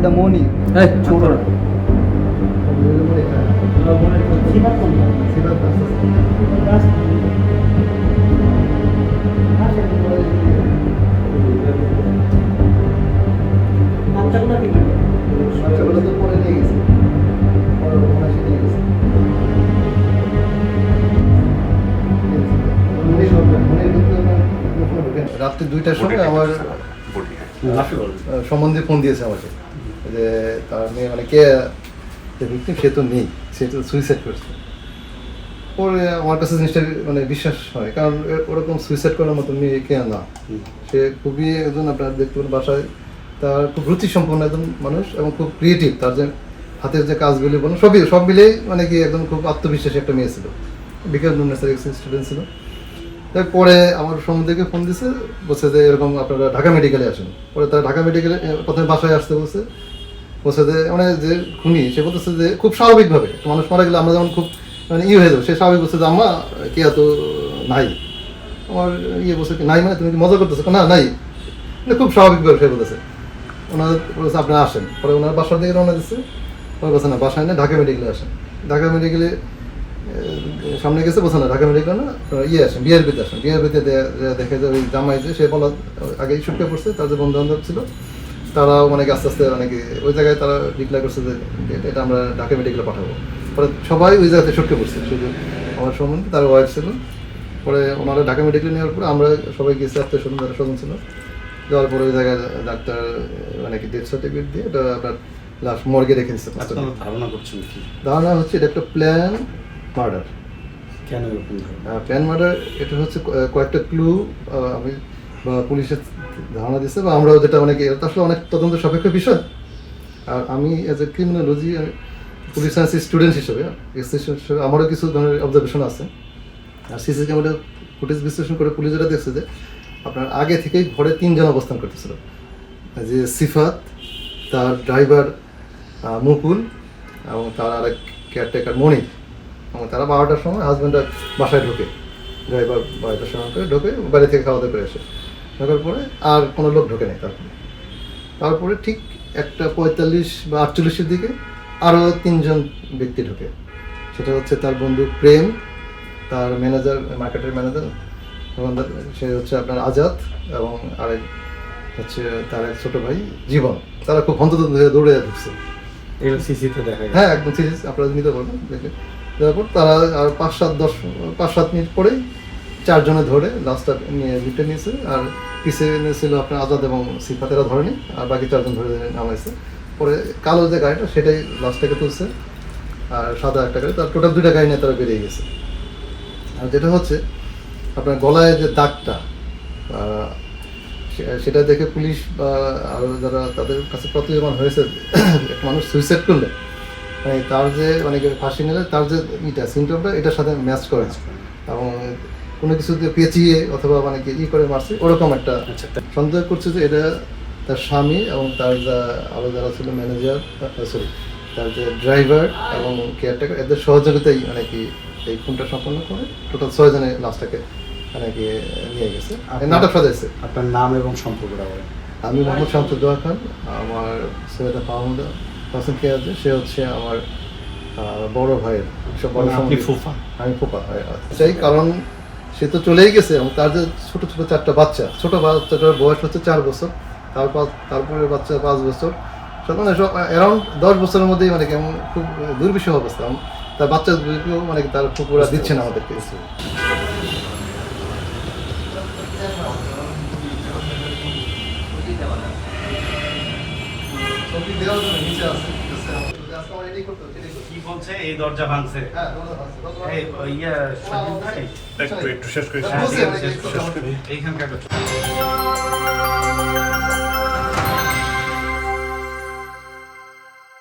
ওইটা মনি ছোট না রাত্রি 2টার সময় আমার সম্বন্ধে ফোন দিয়েছে আমাকে যে তার মেয়ে মানে কে ভিকটিম সে তো নেই, সে তো সুইসাইড করেছে। পরে আমার কাছে জিনিসটা মানে বিশ্বাস হয়, কারণ ওরকম সুইসাইড করার মতো মেয়ে কে না। সে খুবই একজন আপনার দেখতে পারেন বাসায় তার খুব রুচিসম্পন্ন একজন মানুষ এবং খুব ক্রিয়েটিভ, তার যে হাতের যে কাজগুলি বলুন সব মিলেই মানে কি একদম খুব আত্মবিশ্বাসী একটা মেয়ে ছিল। বিকাশ নুন্নেসের স্টুডেন্ট ছিল। তারপরে আমার সম্বন্ধে ফোন দিছে, বলছে যে এরকম আপনারা ঢাকা মেডিকেলে আসেন। পরে তারা ঢাকা মেডিকেলে প্রথমে বাসায় আসতে বলছে যে মানে যে খুনি সে বলতেছে যে খুব স্বাভাবিকভাবে মানুষ মারা গেলে আমরা যেমন খুব মানে হয়ে যাবো, সে স্বাভাবিক বলছে যে আম্মা কে এত নাই। আমার বলছে নাই মানে তুমি কি মজা করতেছো? না নাই, মানে খুব স্বাভাবিকভাবে সে বলেছে। ওনার বলেছে আপনারা আসেন। পরে ওনার বাসার দিকে রওনা দিচ্ছে। পরে বলছে না বাসায় না ঢাকা মেডিকেলে আসেন। ঢাকা মেডিকেলে সামনে গেছে, বলছে না ঢাকা মেডিকেল না আসেন বিআরপিতে আসেন। বিআরপিতে দেখে যে ওই জামাই যে সে বলা আগেই ছুটকে পড়ছে, তার যে বন্ধু বান্ধব ছিল তারাও মানে আস্তে আস্তে অনেকে ওই জায়গায় তারা ডিক্লেয়ার করছে যে এটা আমরা ঢাকা মেডিকেলে পাঠাবো। পরে সবাই ওই জায়গাতে ছুটকে পড়ছে, শুধু আমার সম্বন্ধে তার ওয়াইফ ছিল। পরে ওনারা ঢাকা মেডিকেলে নেওয়ার পরে আমরা সবাই গেছি, আত্মীয় স্বজন যারা স্বজন ছিল। যাওয়ার পরে ওই জায়গায় ডাক্তার মানে কি ডেথ সার্টিফিকেট দিয়ে এটা আপনার লাশ মর্গে রেখে দিচ্ছে। ধারণা করছেন কি? ধারণা হচ্ছে এটা একটা প্ল্যান মার্ডার। কেন এরকম প্ল্যান মার্ডার? এটা হচ্ছে কয়েকটা ক্লু আমি বা পুলিশের ধারণা দিচ্ছে, বা আমরাও যেটা অনেকে এটা আসলে অনেক তদন্ত সাপেক্ষ বিষয়। আর আমি অ্যাজ এ ক্রিমিনোলজি পুলিশ সায়েন্সের স্টুডেন্ট হিসেবে আমারও কিছু ধরনের অবজারভেশন আছে। আর সিসি ক্যামেরা ফুটেজ বিশ্লেষণ করে পুলিশ যেটা দেখছে যে আপনার আগে থেকেই ঘরে 3 জন অবস্থান করতেছিল, যে সিফাত, তার ড্রাইভার মুকুল এবং তার আরেক কেয়ারটেকার মনির। এবং তারা 12টার সময় হাজব্যান্ডের বাসায় ঢোকে, ড্রাইভার 12টার সময় করে ঢোকে, বাড়ি থেকে খাওয়া দাওয়া করে আসে। ঢোকার পরে আর কোনো লোক ঢোকে নেই। তারপরে ঠিক 1:45 বা 48-এর দিকে আরও 3 জন ব্যক্তি ঢোকে। সেটা হচ্ছে তার বন্ধু প্রেম, তার ম্যানেজার, মার্কেটের ম্যানেজার দোকানদার, সে হচ্ছে আপনার আজাদ, এবং আরেক হচ্ছে তার এক ছোটো ভাই জীবন। তারা খুব হন্তদন্ত হয়ে দৌড়ে ঢুকছে। সিসিতে দেখা যায়। হ্যাঁ, একদম সিরিজ আপনারা নিতে পারবেন দেখে। তারপর তারা আর 5-7 মিনিট পরেই 4 জনে ধরে লাস্টটা নিয়ে লিফটে নিয়েছে। আর পিছিয়ে ছিল আপনার আজাদ এবং সিফাতেরা ধরেনি, আর বাকি 4 জন ধরে নামাইছে। পরে কালো যে গাড়িটা সেটাই লাস্টটাকে তুলছে, আর সাদা একটা গাড়ি, তার টোটাল 2টা গাড়ি নিয়ে তারা বেরিয়ে গেছে। আর যেটা হচ্ছে আপনার গলায় যে দাগটা, সেটা দেখে পুলিশ বা আরও যারা তাদের কাছে প্রতীয়মান হয়েছে একটা মানুষ সুইসাইড করলে মানে তার যে মানে ফাঁসি নিলে তার যে সিমটমটা এটার সাথে ম্যাচ করে, এবং কোনো কিছু দিয়ে পেঁচিয়ে অথবা মানে কি করে মারছে ওরকম একটা সন্দেহ করছে যে এটা তার স্বামী এবং তার যা আরও যারা ছিল ম্যানেজার, তার যে ড্রাইভার এবং কেয়ারটেকার, এদের সহযোগিতাই মানে কি এই খুনটা সম্পন্ন করে টোটাল 6 জনে লাশটাকে মানে কি নিয়ে গেছে, নাটক সাজাইছে। আপনার নাম এবং সম্পর্কটা বলেন। আমি মোহাম্মদ শামসুদ্দোহা খান, আমার সৈয়দা ফাহমুদা হোসেন কে আছে, সে হচ্ছে আমার বড় ভাইয়ের সব বড়। আপনি ফুফা? আমি ফুফা চাই, কারণ সে তো চলেই গেছে এবং তার যে ছোট ছোট 4টা বাচ্চা, ছোট বাচ্চাটার বয়স হচ্ছে 4 বছর, তারপরে বাচ্চা 5 বছর, মানে সব অ্যারাউন্ড 10 বছরের মধ্যেই মানে কেমন খুব দুর্বিষহ অবস্থা। তার বাচ্চাগুলিকেও মানে তার ফুপুরা দিচ্ছে না আমাদেরকে। কি বলছে এই দরজা ভাঙছে? একটু শেষ করে এইখানকার